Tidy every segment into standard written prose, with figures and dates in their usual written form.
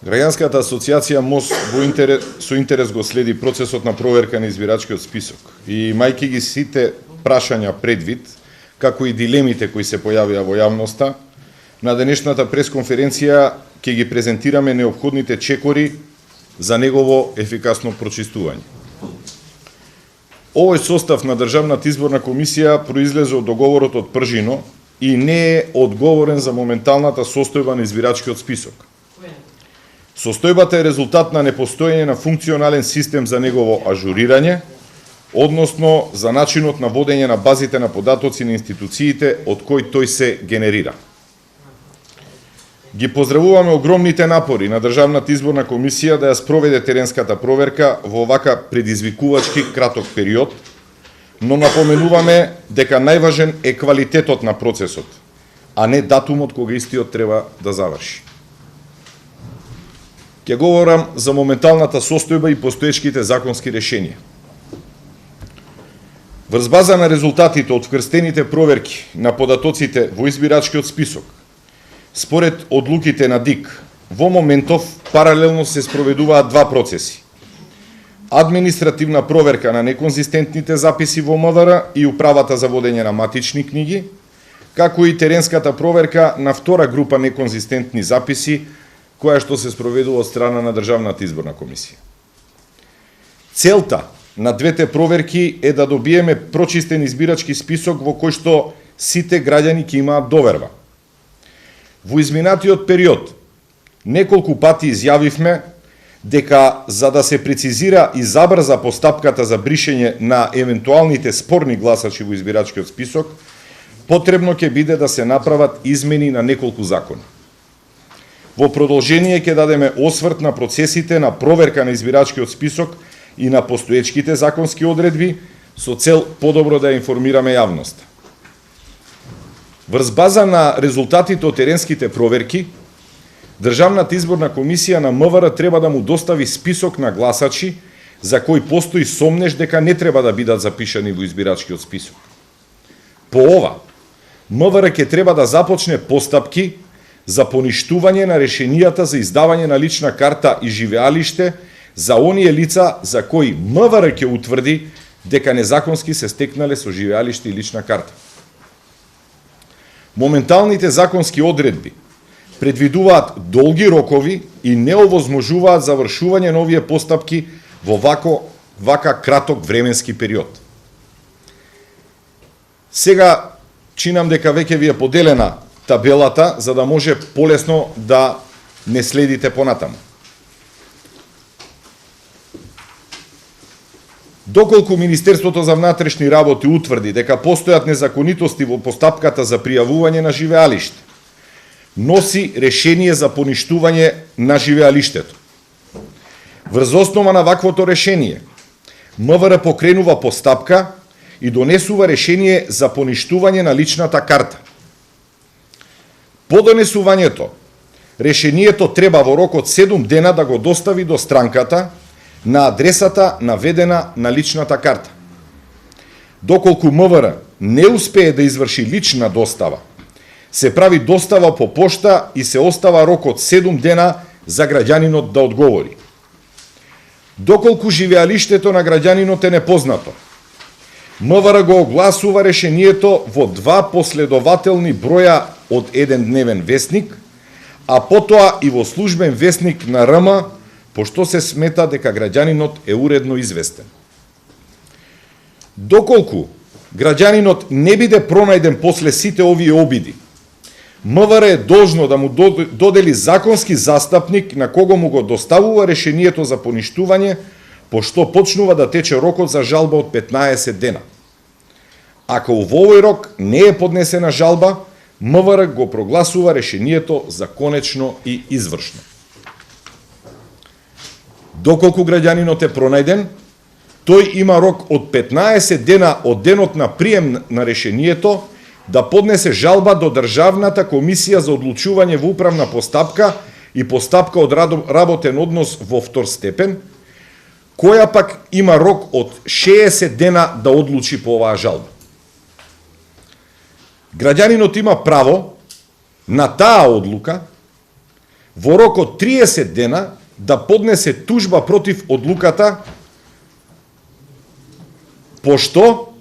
Граѓанската асоциација МОС со интерес го следи процесот на проверка на избирачкиот список и мајки ги сите прашања предвид, како и дилемите кои се појавија во јавноста, на денешната пресконференција ќе ги презентираме неопходните чекори за негово ефикасно прочистување. Овој состав на Државната изборна комисија произлезе од договорот од Пржино и не е одговорен за моменталната состојба на избирачкиот список. Состојбата е резултат на непостоење на функционален систем за негово ажурирање, односно за начинот на водење на базите на податоци на институциите од кои тој се генерира. Ги поздравуваме огромните напори на Државната изборна комисија да ја спроведе теренската проверка во вака предизвикувачки краток период, но напоменуваме дека најважен е квалитетот на процесот, а не датумот кога истиот треба да заврши. Ќе говорам за моменталната состојба и постоечките законски решенија. Врз база на резултатите од вкрстените проверки на податоците во избирачкиот список, според одлуките на ДИК, во моментов паралелно се спроведуваат два процеси. Административна проверка на неконзистентните записи во МВР и управата за водење на матични книги, како и теренската проверка на втора група неконзистентни записи, која што се спроведува од страна на Државната изборна комисија. Целта на двете проверки е да добиеме прочистен избирачки список во кој што сите граѓани ќе имаат доверба. Во изминатиот период неколку пати изјавивме дека за да се прецизира и забрза постапката за бришење на евентуалните спорни гласачи во избирачкиот список, потребно ќе биде да се направат измени на неколку закони. Во продолжение ќе дадеме осврт на процесите на проверка на избирачкиот список и на постоечките законски одредби со цел подобро да информираме јавноста. Врз база на резултатите од теренските проверки, Државната изборна комисија на МВР треба да му достави список на гласачи за кои постои сомнеж дека не треба да бидат запишани во избирачкиот список. По ова, МВР ќе треба да започне постапки за поништување на решенијата за издавање на лична карта и живеалиште за оние лица за кои МВР ќе утврди дека незаконски се стекнале со живеалиште и лична карта. Моменталните законски одредби предвидуваат долги рокови и не овозможуваат завршување на овие постапки во вака краток временски период. Сега чинам дека веќе ви е поделена табелата за да може полесно да не следите понатаму. Доколку Министерството за внатрешни работи утврди дека постојат незаконитости во постапката за пријавување на живеалиште, носи решение за поништување на живеалиштето. Врз основа на ваквото решение, МВР покренува постапка и донесува решение за поништување на личната карта. По донесувањето, решението треба во рок од 7 дена да го достави до странката на адресата наведена на личната карта. Доколку МВР не успее да изврши лична достава, се прави достава по пошта и се остава рок од 7 дена за граѓанинот да одговори. Доколку живеалиштето на граѓанинот е непознато, МВР го огласува решението во 2 последователни броја од еден дневен весник, а потоа и во службен весник на РМ, пошто се смета дека граѓанинот е уредно известен. Доколку граѓанинот не биде пронајден после сите овие обиди, МВР е должно да му додели законски застапник на кого му го доставува решението за поништување, пошто почнува да тече рокот за жалба од 15 дена. Ако во овој рок не е поднесена жалба, МВР го прогласува решението за конечно и извршно. Доколку граѓанинот е пронајден, тој има рок од 15 дена од денот на прием на решението да поднесе жалба до Државната комисија за одлучување во управна постапка и постапка од работен однос во втор степен, која пак има рок од 60 дена да одлучи по оваа жалба. Граѓанинот има право на таа одлука во рок од 30 дена да поднесе тужба против одлуката, пошто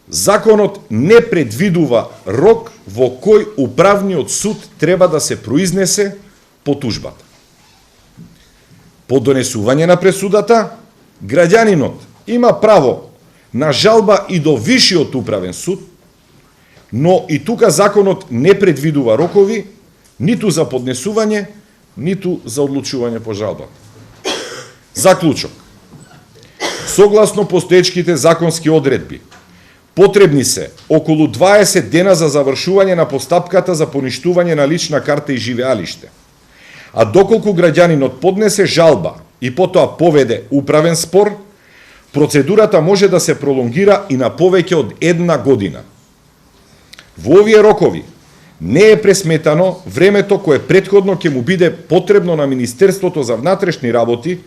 законот не предвидува рок во кој управниот суд треба да се произнесе по тужбата. По донесување на пресудата, граѓанинот има право на жалба и до вишиот управен суд, но и тука законот не предвидува рокови ниту за поднесување, ниту за одлучување по жалбата. Заклучок. Согласно постоечките законски одредби, потребни се околу 20 дена за завршување на постапката за поништување на лична карта и живеалиште. А доколку граѓанинот поднесе жалба и потоа поведе управен спор, процедурата може да се пролонгира и на повеќе од 1 година. Во овие рокови не е пресметано времето кое претходно ќе му биде потребно на Министерството за внатрешни работи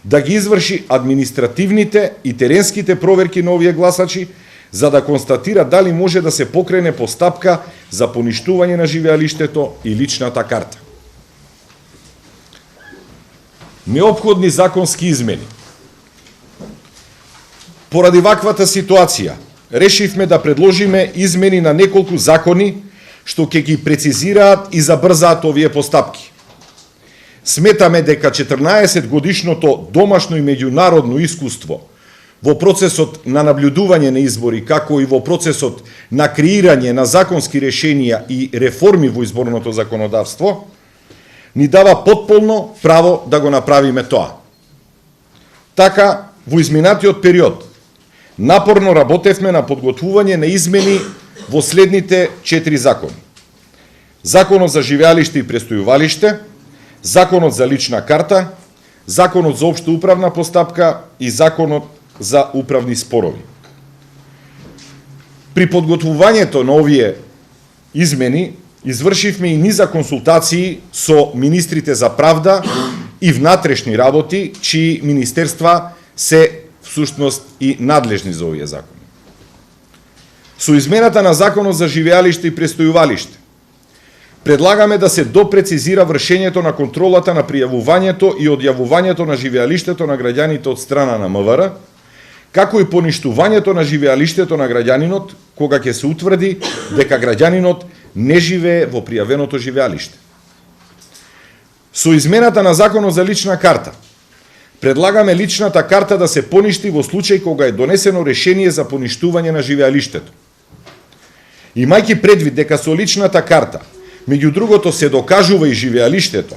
да ги изврши административните и теренските проверки на овие гласачи, за да констатира дали може да се покрене постапка за поништување на живеалиштето и личната карта. Неопходни законски измени. Поради ваквата ситуација, решивме да предложиме измени на неколку закони што ќе ги прецизираат и забрзаат овие постапки. Сметаме дека 14 годишното домашно и меѓународно искуство во процесот на наблюдување на избори, како и во процесот на креирање на законски решенија и реформи во изборното законодавство, ни дава потполно право да го направиме тоа. Така, во изминатиот период, напорно работевме на подготвување на измени во следните 4 закони. Законот за живеалиште и престојувалиште, Законот за лична карта, Законот за општа управна постапка и Законот за управни спорови. При подготвувањето на овие измени извршивме и низа консултации со министрите за правда и внатрешни работи, чии министерства се всушност и надлежни за овие закони. Со измената на Законот за живеалиште и престојувалиште предлагаме да се допрецизира вршењето на контролата на пријавувањето и одјавувањето на живеалиштето на граѓаните од страна на МВР, како и поништувањето на живеалиштето на граѓанинот кога ќе се утврди дека граѓанинот не живее во пријавеното живеалиште. Со измената на Законот за лична карта предлагаме личната карта да се поништи во случај кога е донесено решение за поништување на живеалиштето. Имајќи предвид дека со личната карта меѓу другото се докажува и живеалиштето,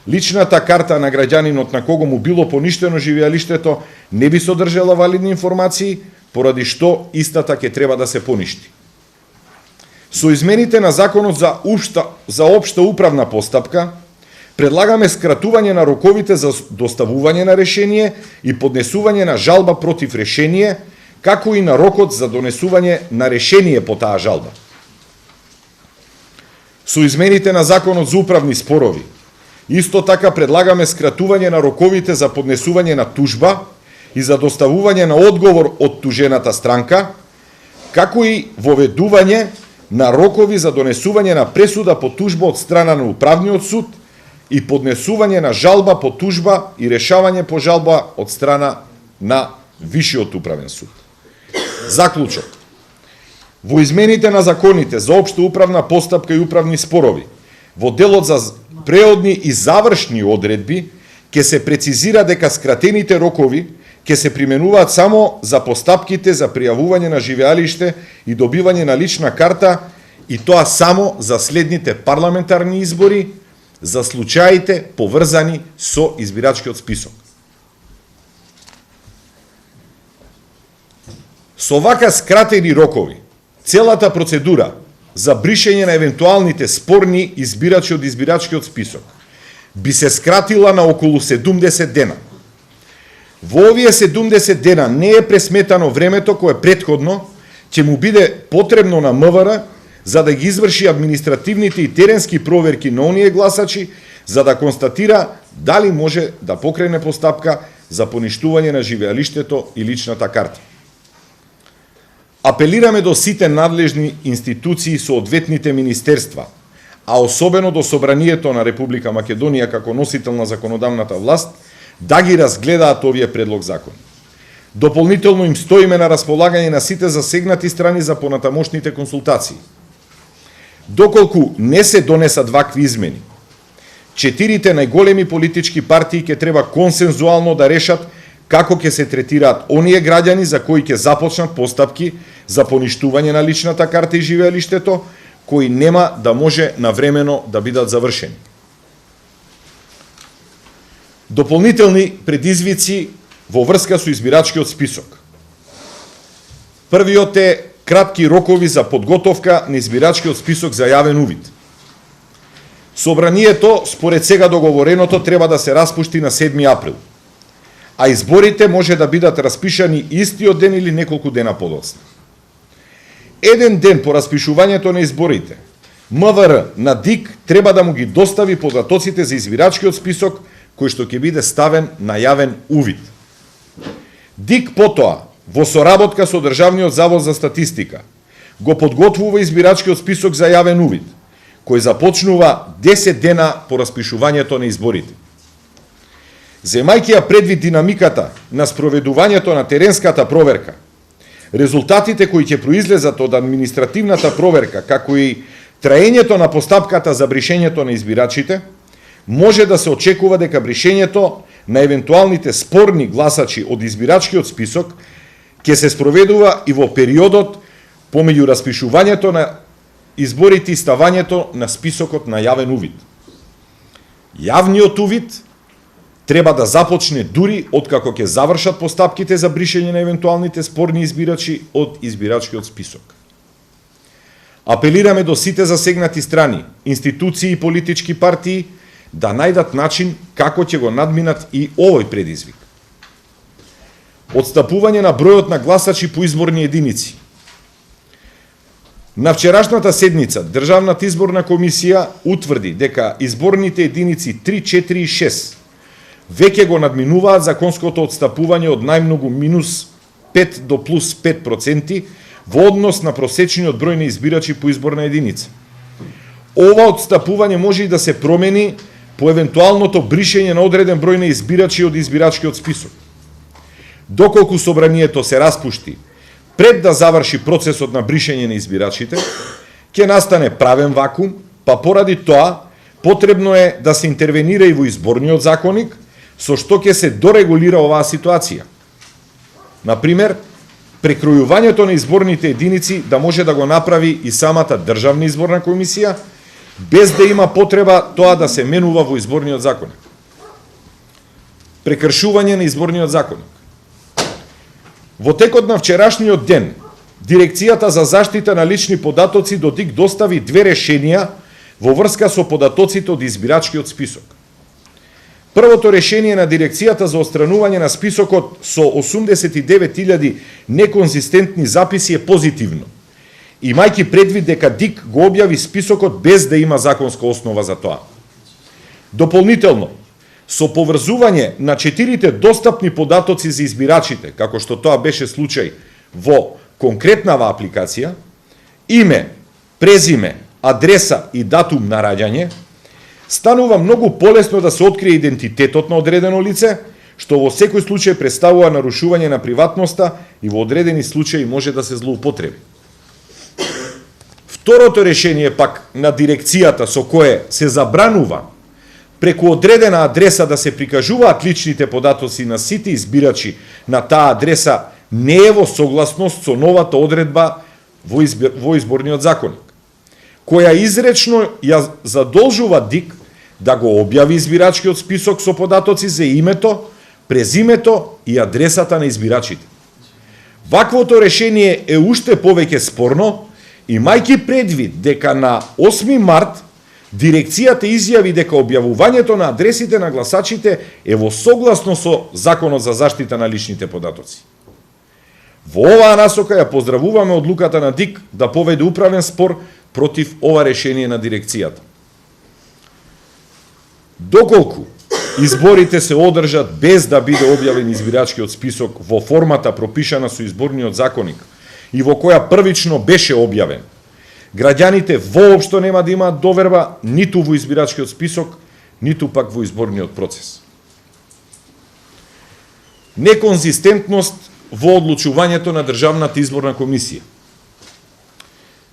личната карта на граѓанинот на кого му било поништено живеалиштето не би содржала валидни информации, поради што истата ќе треба да се поништи. Со измените на Законот за општа управна постапка предлагаме скратување на роковите за доставување на решение и поднесување на жалба против решение, како и на рокот за донесување на решение по таа жалба. Со измените на Законот за управни спорови, исто така предлагаме скратување на роковите за поднесување на тужба и за доставување на одговор од тужената странка, како и воведување на рокови за донесување на пресуда по тужба од страна на управниот суд и поднесување на жалба по тужба и решавање по жалба од страна на Вишиот управен суд. Заклучок. Во измените на законите за општа управна постапка и управни спорови, во делот за преодни и завршни одредби, ќе се прецизира дека скратените рокови ќе се применуваат само за постапките за пријавување на живеалиште и добивање на лична карта, и тоа само за следните парламентарни избори, за случаите поврзани со избирачкиот список. Со вака скратени рокови, целата процедура за бришење на евентуалните спорни избирачи од избирачкиот список би се скратила на околу 70 дена. Во овие 70 дена не е пресметано времето кое претходно ќе му биде потребно на МВР за да ги изврши административните и теренски проверки на оние гласачи, за да констатира дали може да покрене постапка за поништување на живеалиштето и личната карта. Апелираме до сите надлежни институции со одветните министерства, а особено до Собранието на Република Македонија како носител на законодавната власт, да ги разгледаат овие предлог закони. Дополнително им стоиме на располагање на сите засегнати страни за понатамошните консултации. Доколку не се донесат вакви измени, 4 најголеми политички партии ќе треба консензуално да решат како ќе се третираат оние граѓани за кои ќе започнат постапки за поништување на личната карта и живеалиштето, кои нема да може навремено да бидат завршени. Дополнителни предизвици во врска со избирачкиот список. Првиот е кратки рокови за подготовка на избирачкиот список за јавен увид. Собранието, според сега договореното, треба да се распушти на 7 април, а изборите може да бидат распишани истиот ден или неколку дена подоцна. Еден ден по распишувањето на изборите, МВР на ДИК треба да му ги достави податоците за избирачкиот список кој што ќе биде ставен на јавен увид. ДИК потоа, во соработка со Државниот завод за статистика, го подготвува избирачкиот список за јавен увид, кој започнува 10 дена по распишувањето на изборите. Земајќи ја предвид динамиката на спроведувањето на теренската проверка, резултатите кои ќе произлезат од административната проверка, како и траењето на постапката за бришењето на избирачите, може да се очекува дека бришењето на евентуалните спорни гласачи од избирачкиот список ќе се спроведува и во периодот помеѓу распишувањето на изборите и ставањето на списокот на јавен увид. Јавниот увид треба да започне дури откако ќе завршат постапките за бришење на евентуалните спорни избирачи од избирачкиот список. Апелираме до сите засегнати страни, институции и политички партии да најдат начин како ќе го надминат и овој предизвик. Отстапување на бројот на гласачи по изборни единици. На вчерашната седница Државната изборна комисија утврди дека изборните единици 3, 4 и 6 веќе го надминуваат законското отстапување од најмногу минус 5 до плюс 5% во однос на просечниот број на избирачи по изборна единица. Ова отстапување може и да се промени по евентуалното бришење на одреден број на избирачи од избирачкиот список. Доколку собранието се распушти пред да заврши процесот на бришење на избирачите, ќе настане правен вакуум, па поради тоа потребно е да се интервенира и во изборниот законник, со што ќе се дорегулира оваа ситуација. Например, прекројувањето на изборните единици да може да го направи и самата Државна изборна комисија, без да има потреба тоа да се менува во изборниот законник. Прекршување на изборниот законник. Во текот на вчерашниот ден, Дирекцијата за заштита на лични податоци до ДИК достави 2 решенија во врска со податоците од избирачкиот список. Првото решение на Дирекцијата за отстранување на списокот со 89.000 неконзистентни записи е позитивно, имајќи предвид дека ДИК го објави списокот без да има законска основа за тоа. Дополнително, со поврзување на 4 достапни податоци за избирачите, како што тоа беше случај во конкретнава апликација, име, презиме, адреса и датум на раѓање, станува многу полесно да се открие идентитетот на одредено лице, што во секој случај представува нарушување на приватноста и во одредени случаи може да се злоупотреби. Второто решение пак на дирекцијата со кое се забранува преку одредена адреса да се прикажуваат личните податоци на сите избирачи на таа адреса не е во согласност со новата одредба во изборниот законник, која изречно ја задолжува ДИК да го објави избирачкиот список со податоци за името, презимето и адресата на избирачите. Ваквото решение е уште повеќе спорно, имајќи предвид дека на 8 март Дирекцијата изјави дека објавувањето на адресите на гласачите е во согласно со Законот за заштита на личните податоци. Во оваа насока ја поздравуваме одлуката на ДИК да поведе управен спор против ова решение на дирекцијата. Доколку изборите се одржат без да биде објавен избирачкиот список во формата пропишана со изборниот законник и во која првично беше објавен, граѓаните воопшто нема да имаат доверба ниту во избирачкиот список, ниту пак во изборниот процес. Неконзистентност во одлучувањето на Државната изборна комисија.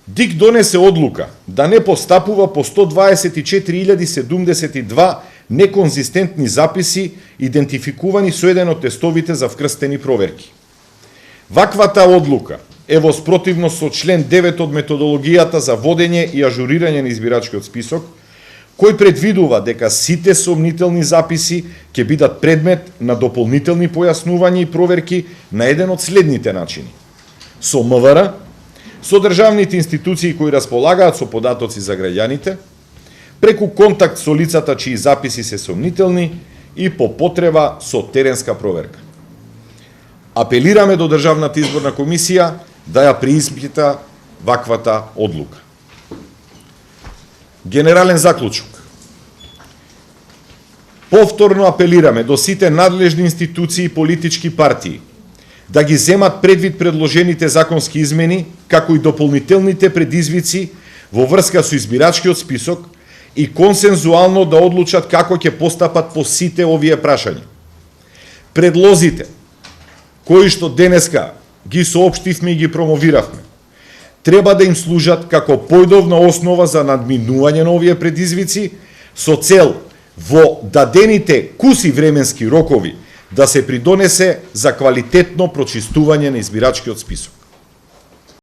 ДИК донесе одлука да не постапува по 124.072 неконзистентни записи идентификувани со еден од тестовите за вкрстени проверки. Ваквата одлука е во спротивност со член 9 од методологијата за водење и ажурирање на избирачкиот список, кој предвидува дека сите сомнителни записи ќе бидат предмет на дополнителни појаснувања и проверки на еден од следните начини: со МВР, со државните институции кои располагаат со податоци за граѓаните, преку контакт со лицата чии записи се сомнителни и по потреба со теренска проверка. Апелираме до Државната изборна комисија да ја преиспита ваквата одлука. Генерален заклучок. Повторно апелираме до сите надлежни институции и политички партии да ги земат предвид предложените законски измени, како и дополнителните предизвици во врска со избирачкиот список и консензуално да одлучат како ќе постапат по сите овие прашања. Предлозите, кои што денеска ги соопштивме и ги промовиравме, треба да им служат како појдовна основа за надминување на овие предизвици со цел во дадените куси временски рокови да се придонесе за квалитетно прочистување на избирачкиот список.